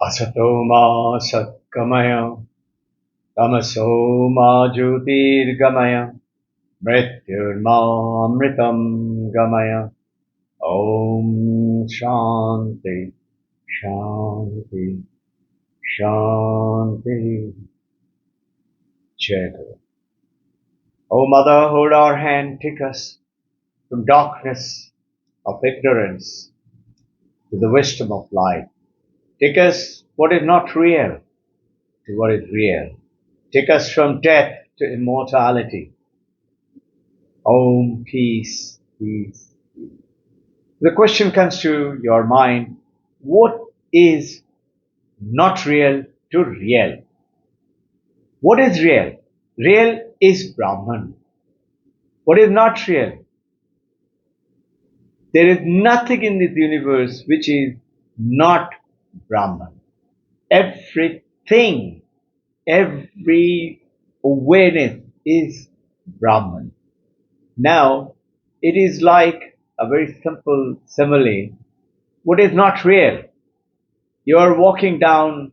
Asato ma satgamaya, tamaso ma jyotirgamaya, mrityurma amritam gamaya. Om Shanti, Shanti, Shanti. Jai Guru. O Mother, hold our hand, take us from darkness of ignorance to the wisdom of light. Take us what is not real to what is real. Take us from death to immortality. Om, peace, peace. The question comes to your mind, what is not real to real? What is real? Real is Brahman. What is not real? There is nothing in this universe which is not Brahman. Everything, every awareness is Brahman. Now, it is like a very simple simile. What is not real? You are walking down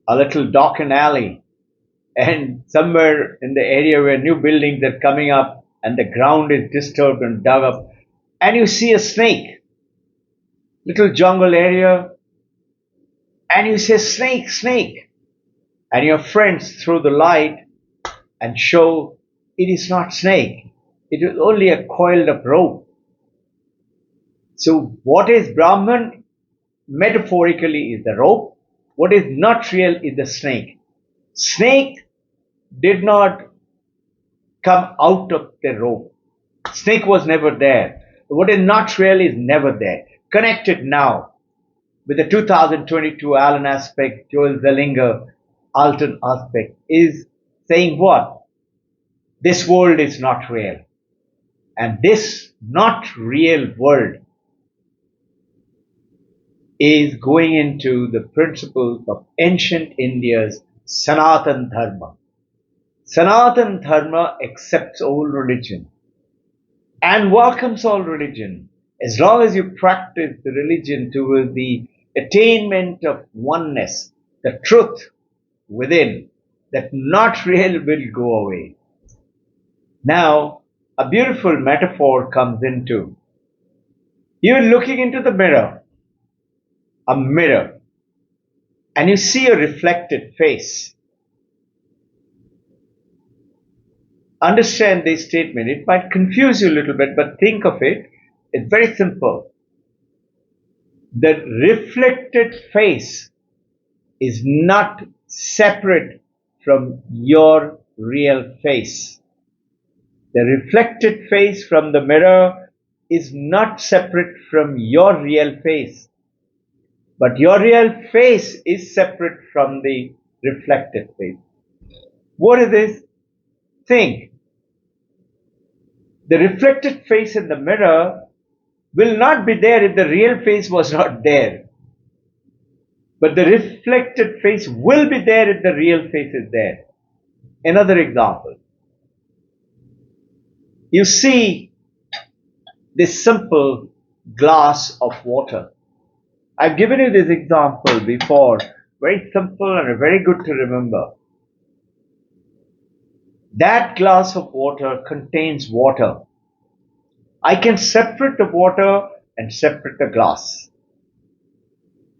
a little darkened alley, and somewhere in the area where new buildings are coming up and the ground is disturbed and dug up, and you see a snake, little jungle area, and you say, snake, snake. And your friends throw the light and show it is not snake. It is only a coiled up rope. So what is Brahman? Metaphorically is the rope. What is not real is the snake. Snake did not come out of the rope. Snake was never there. What is not real is never there. Connected now with the 2022 Allen aspect, Joel Zellinger Alton aspect is saying what? This world is not real. And this not real world is going into the principles of ancient India's Sanatan Dharma. Sanatan Dharma accepts all religion and welcomes all religion as long as you practice the religion towards the attainment of oneness, the truth within, that not real will go away. Now, a beautiful metaphor comes into, you're looking into the mirror, a mirror, and you see a reflected face. Understand this statement. It might confuse you a little bit, but think of it. It's very simple. The reflected face is not separate from your real face. The reflected face from the mirror is not separate from your real face. But your real face is separate from the reflected face. What is this? Think. The reflected face in the mirror will not be there if the real face was not there. But the reflected face will be there if the real face is there. Another example. You see this simple glass of water. I've given you this example before. Very simple and very good to remember. That glass of water contains water. I can separate the water and separate the glass.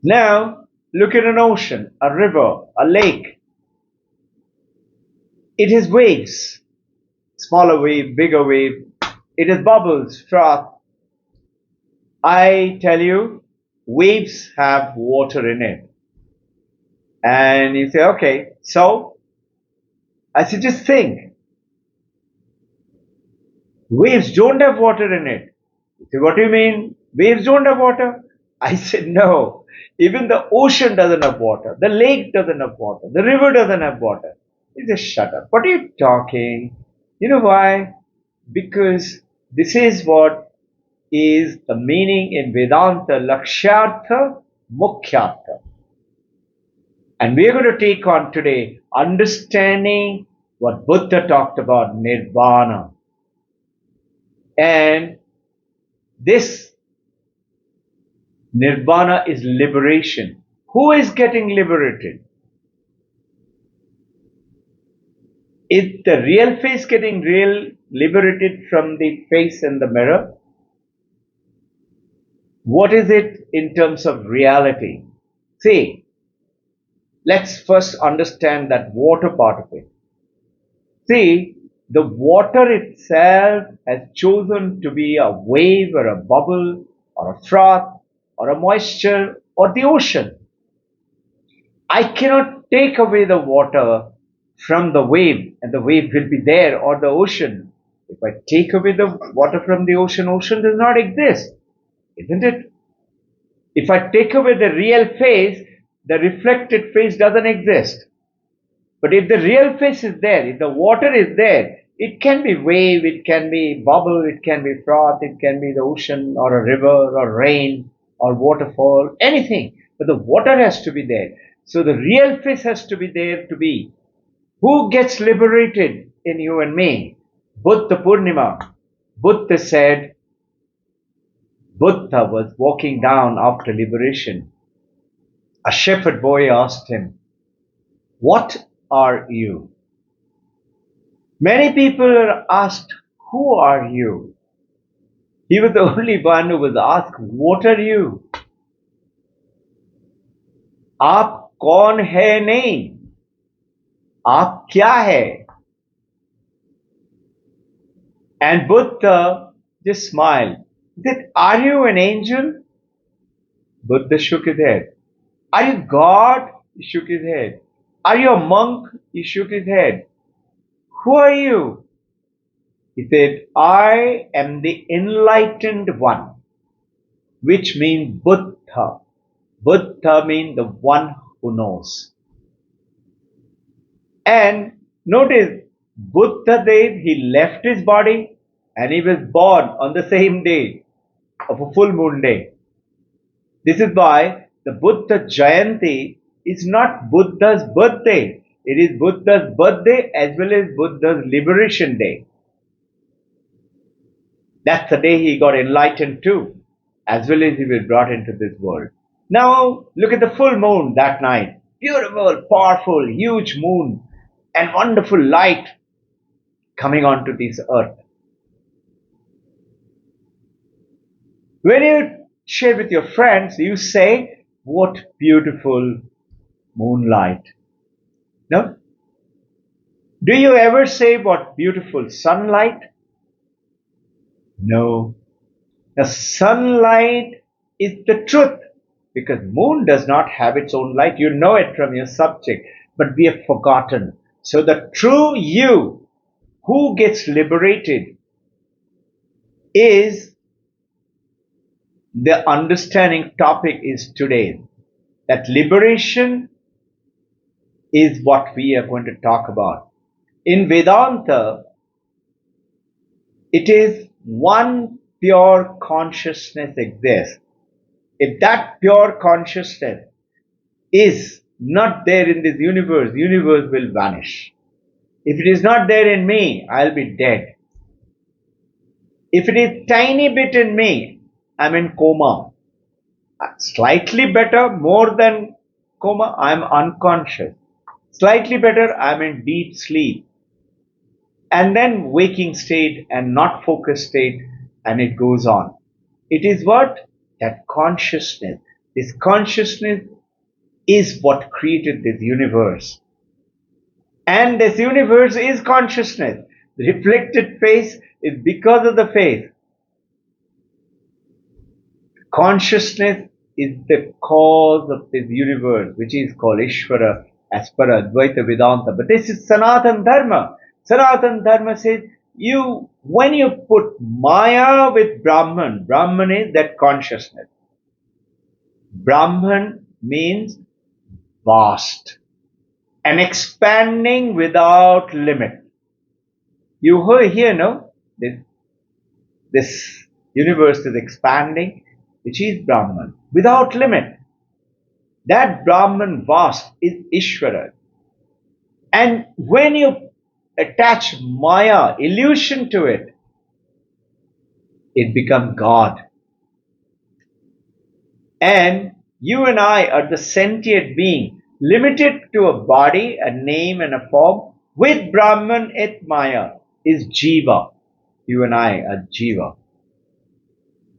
Now, look at an ocean, a river, a lake. It has waves, smaller wave, bigger wave. It has bubbles, froth. I tell you, waves have water in it. And you say, okay, so I said, just think. Waves don't have water in it. You say, what do you mean? Waves don't have water? I said, no. Even the ocean doesn't have water. The lake doesn't have water. The river doesn't have water. You just shut up. What are you talking? You know why? Because this is what is the meaning in Vedanta, Lakshyartha, Mukhyartha. And we are going to take on today understanding what Buddha talked about, Nirvana. And this Nirvana is liberation. Who is getting liberated? Is the real face getting liberated from the face in the mirror? What is it in terms of reality? See, let's first understand that water part of it. See, the water itself has chosen to be a wave or a bubble or a froth or a moisture or the ocean. I cannot take away the water from the wave and the wave will be there, or the ocean. If I take away the water from the ocean, ocean does not exist, isn't it? If I take away the real face, the reflected face doesn't exist. But if the real face is there, if the water is there, it can be wave, it can be bubble, it can be froth, it can be the ocean or a river or rain or waterfall, anything. But the water has to be there. So the real face has to be there to be. Who gets liberated in you and me? Buddha Purnima. Buddha said, Buddha was walking down after liberation. A shepherd boy asked him, "What are you?" Many people are asked, "Who are you?" He was the only one who was asked, "What are you?" आप कौन है नहीं, आप क्या है? And Buddha just smiled. He said, "Are you an angel?" Buddha shook his head. "Are you God?" He shook his head. "Are you a monk?" He shook his head. "Who are you?" He said, "I am the enlightened one," which means Buddha. Buddha means the one who knows. And notice, Buddha Dev, he left his body and he was born on the same day of a full moon day. This is why the Buddha Jayanti is not Buddha's birthday. It is Buddha's birthday as well as Buddha's liberation day. That's the day he got enlightened too, as well as he was brought into this world. Now, look at the full moon that night. Beautiful, powerful, huge moon and wonderful light coming onto this earth. When you share with your friends, you say, "What beautiful moonlight." No? Do you ever say, "What beautiful sunlight"? No. The sunlight is the truth, because moon does not have its own light. You know it from your subject, but we have forgotten. So the true you who gets liberated is the understanding topic is today. That liberation is what we are going to talk about. In Vedanta, it is one pure consciousness exists. If that pure consciousness is not there in this universe, the universe will vanish. If it is not there in me, I'll be dead. If it is tiny bit in me, I'm in coma. Slightly better, more than coma, I'm unconscious. Slightly better, I'm in deep sleep. And then waking state and not focused state, and it goes on. It is what? That consciousness. This consciousness is what created this universe. And this universe is consciousness. The reflected face is because of the face. Consciousness is the cause of this universe, which is called Ishvara as per Advaita Vedanta. But this is Sanatana Dharma. Sanatana Dharma says, when you put Maya with Brahman, Brahman is that consciousness. Brahman means vast and expanding without limit. You hear, no? This universe is expanding, which is Brahman, without limit. That Brahman vast is Ishvara. And when you attach Maya, illusion to it, it becomes God. And You and I are the sentient being, limited to a body, a name, and a form. With Brahman et Maya is Jiva. You and I are Jiva.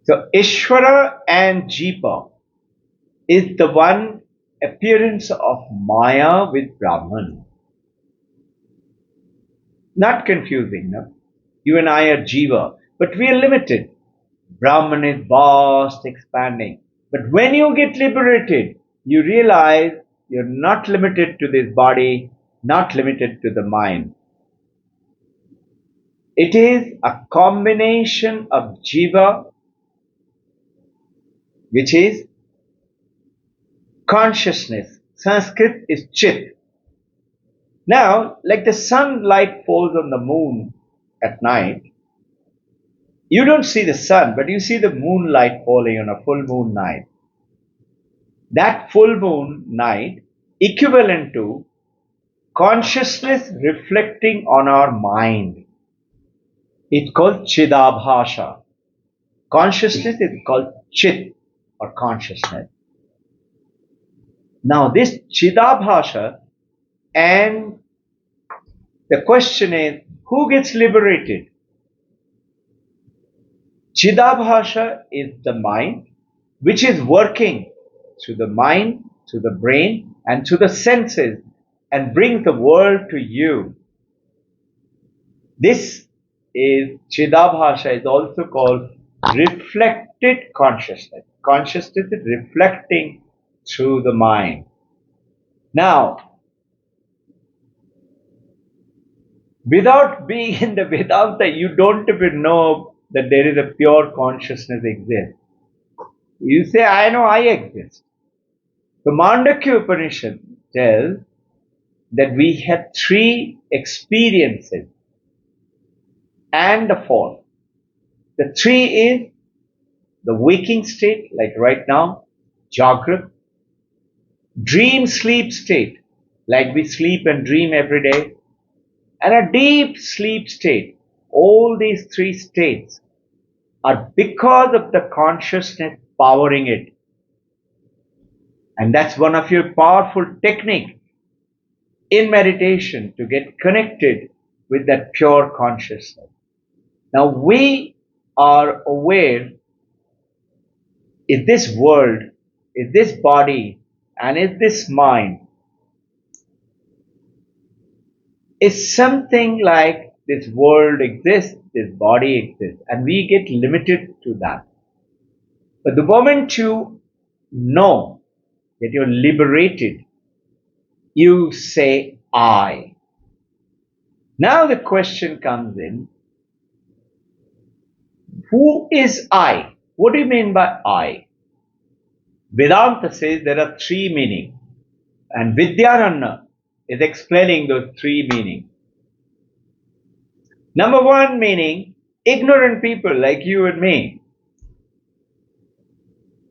So Ishvara and Jiva is the one appearance of Maya with Brahman. Not confusing, no? You and I are Jiva, but we are limited. Brahman is vast, expanding. But when you get liberated, you realize you're not limited to this body, not limited to the mind. It is a combination of Jiva, which is consciousness. Sanskrit is Chit. Now, like the sunlight falls on the moon at night, you don't see the sun, but you see the moonlight falling on a full moon night. That full moon night equivalent to consciousness reflecting on our mind. It's called Chidabhasha. Consciousness is called Chit or consciousness. Now this Chidabhasha, and the question is, who gets liberated? Chidabhasha is the mind which is working through the mind, through the brain, and through the senses and brings the world to you. This is Chidabhasha is also called reflected consciousness. Consciousness is reflecting through the mind. Now, without being in the Vedanta, you don't even know that there is a pure consciousness exists. You say, I know I exist. The Mandakya Upanishad tells that we have three experiences and a fourth. The three is the waking state, like right now, Jagrat, dream sleep state, like we sleep and dream every day, and a deep sleep state. All these three states are because of the consciousness powering it. And that's one of your powerful techniques in meditation to get connected with that pure consciousness. Now we are aware, is this world, is this body, and is this mind is something like this world exists, this body exists, and we get limited to that. But the moment you know that you're liberated, you say, I. Now the question comes in, who is I? What do you mean by I? Vedanta says there are three meanings, and Vidyananda is explaining those three meanings. Number one meaning, ignorant people like you and me,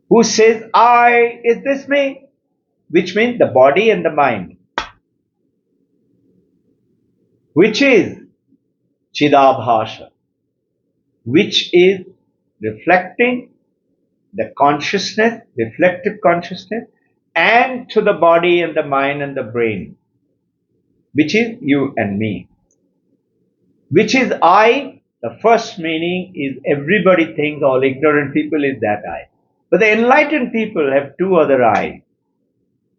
who says, I, is this me? Which means the body and the mind, which is Chidabhasha, which is reflecting the consciousness, reflective consciousness, and to the body and the mind and the brain, which is you and me. Which is I? The first meaning is everybody thinks all ignorant people is that I. But the enlightened people have two other I.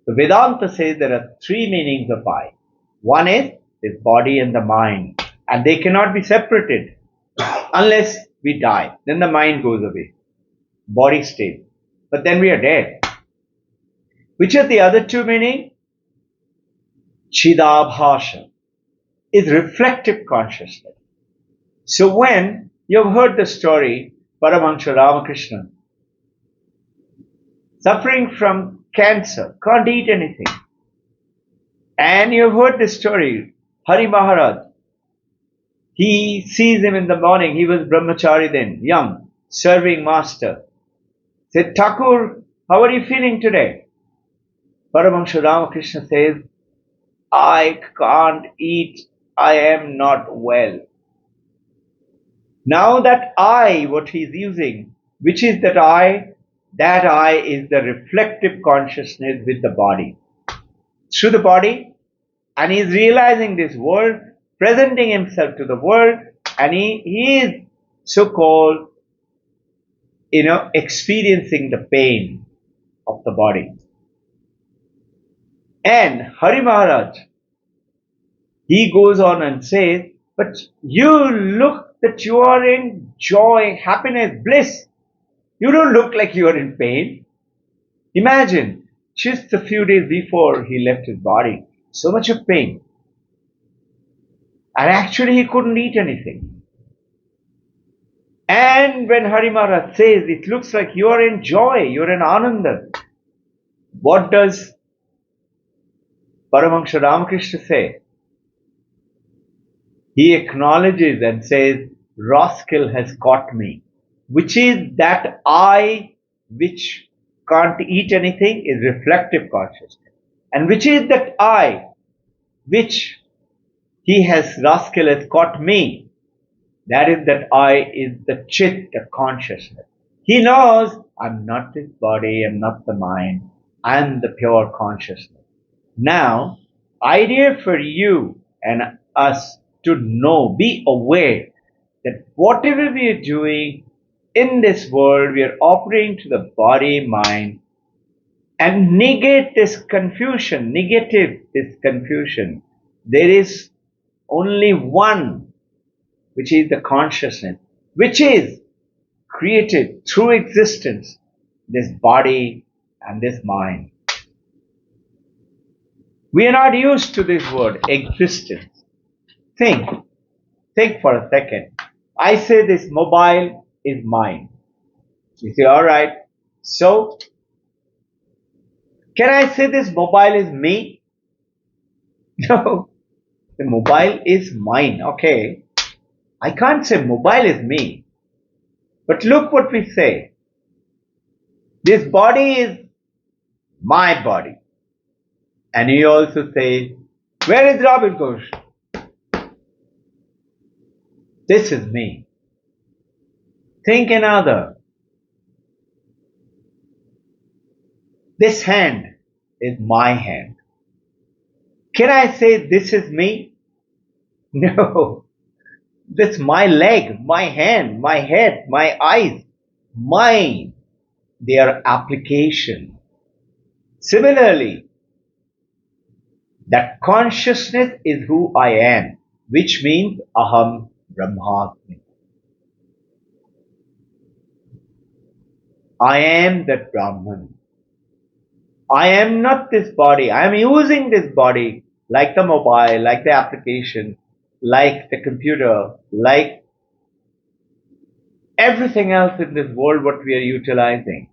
The Vedanta says there are three meanings of I. One is this body and the mind, and they cannot be separated unless we die. Then the mind goes away, body stays, but then we are dead. Which are the other two meanings? Chidabhasha is reflective consciousness. So when you've heard the story, Paramahansa Ramakrishna, suffering from cancer, can't eat anything. And you've heard the story, Hari Maharaj, he sees him in the morning, he was brahmachari then, young, serving master. Said, Thakur, how are you feeling today? Paramahansa Ramakrishna says, I can't eat, I am not well. Now that I, what he is using, which is that I? That I is the reflective consciousness with the body. Through the body, and he is realizing this world, presenting himself to the world, and he is so-called, experiencing the pain of the body. And Hari Maharaj, he goes on and says, but you look that you are in joy, happiness, bliss. You don't look like you are in pain. Imagine, just a few days before he left his body, so much of pain. And actually he couldn't eat anything. And when Hari Maharaj says, it looks like you are in joy, you're in Ananda, what does Paramahansa Ramakrishna say? He acknowledges and says, rascal has caught me, which is that I which can't eat anything is reflective consciousness. And which is that I which rascal has caught me, that is that I is the chit, the consciousness. He knows I'm not this body, I'm not the mind, I'm the pure consciousness. Now, idea for you and us to know, be aware that whatever we are doing in this world, we are operating to the body, mind, and negate this confusion, this confusion. There is only one, which is the consciousness, which is created through existence, this body and this mind. We are not used to this word, existence. Think for a second. I say this mobile is mine. You say, all right. So, can I say this mobile is me? No. The mobile is mine. Okay. I can't say mobile is me. But look what we say. This body is my body. And he also says, where is Robbin Ghosh? This is me. Think another. This hand is my hand. Can I say this is me? No. This my leg, my hand, my head, my eyes, mine. They are application. Similarly, that consciousness is who I am, which means Aham Brahmasmi. I am that Brahman. I am not this body. I am using this body like the mobile, like the application, like the computer, like everything else in this world what we are utilizing.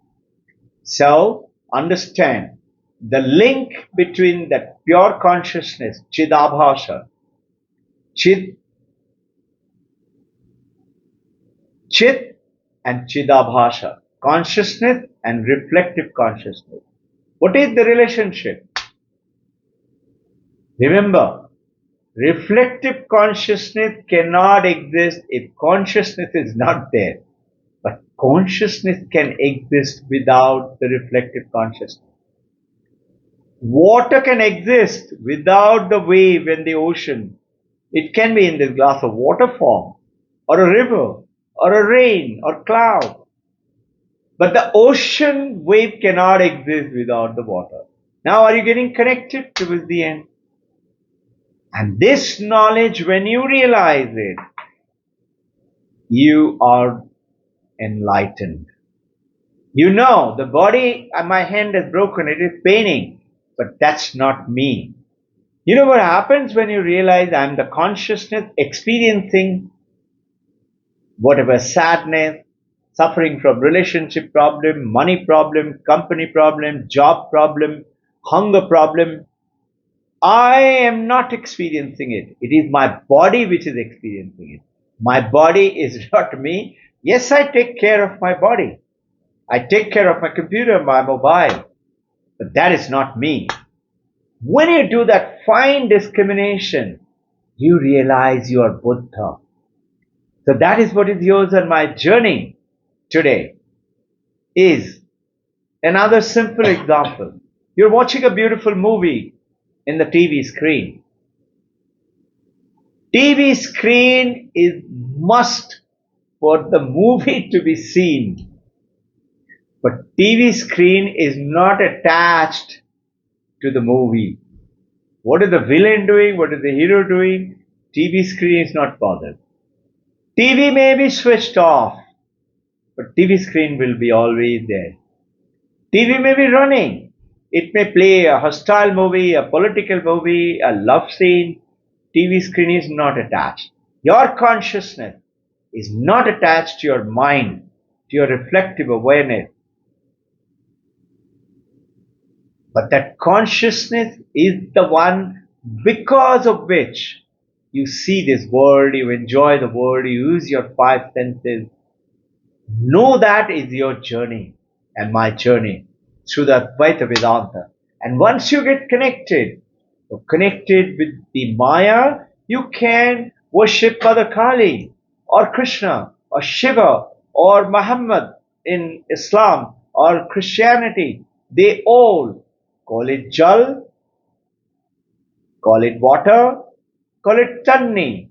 So, understand the link between that pure consciousness, Chidabhasha, Chit and Chidabhasha, consciousness and reflective consciousness. What is the relationship? Remember, reflective consciousness cannot exist if consciousness is not there. But consciousness can exist without the reflective consciousness. Water can exist without the wave and the ocean. It can be in this glass of water form, or a river, or a rain, or cloud. But the ocean wave cannot exist without the water. Now are you getting connected towards the end? And this knowledge, when you realize it, you are enlightened. You know, the body, my hand is broken, it is paining, but that's not me. You know what happens when you realize I'm the consciousness experiencing whatever sadness, suffering from relationship problem, money problem, company problem, job problem, hunger problem. I am not experiencing it. It is my body which is experiencing it. My body is not me. Yes, I take care of my body. I take care of my computer, my mobile. But that is not me. When you do that fine discrimination, you realize you are Buddha. So that is what is yours on my journey today, is Another simple example. You're watching a beautiful movie in the TV screen. TV screen is must for the movie to be seen. But TV screen is not attached to the movie. What is the villain doing? What is the hero doing? TV screen is not bothered. TV may be switched off, but TV screen will be always there. TV may be running. It may play a hostile movie, a political movie, a love scene. TV screen is not attached. Your consciousness is not attached to your mind, to your reflective awareness. But that consciousness is the one because of which you see this world, you enjoy the world, you use your five senses. Know that is your journey and my journey through the Advaita Vedanta. And once you get connected, you're connected with the Maya, you can worship Mother Kali or Krishna or Shiva or Muhammad in Islam or Christianity. They all call it Jal, call it water, call it Tanni,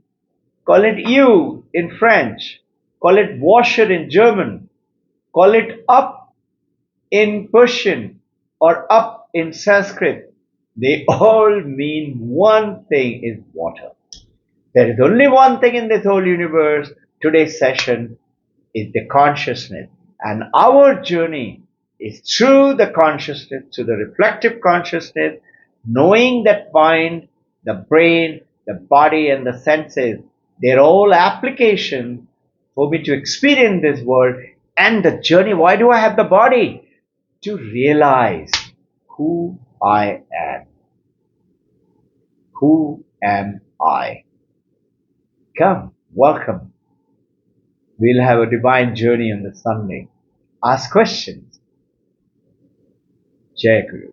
call it you in French, call it washer in German, call it up in Persian or up in Sanskrit. They all mean one thing is water. There is only one thing in this whole universe. Today's session is the consciousness. And our journey is through the consciousness, through the reflective consciousness, knowing that mind, the brain, the body, and the senses, they're all applications for me to experience this world and the journey. Why do I have the body? To realize who I am. Who am I? Come, welcome. We'll have a divine journey on the Sunday. Ask questions. Jai Guru.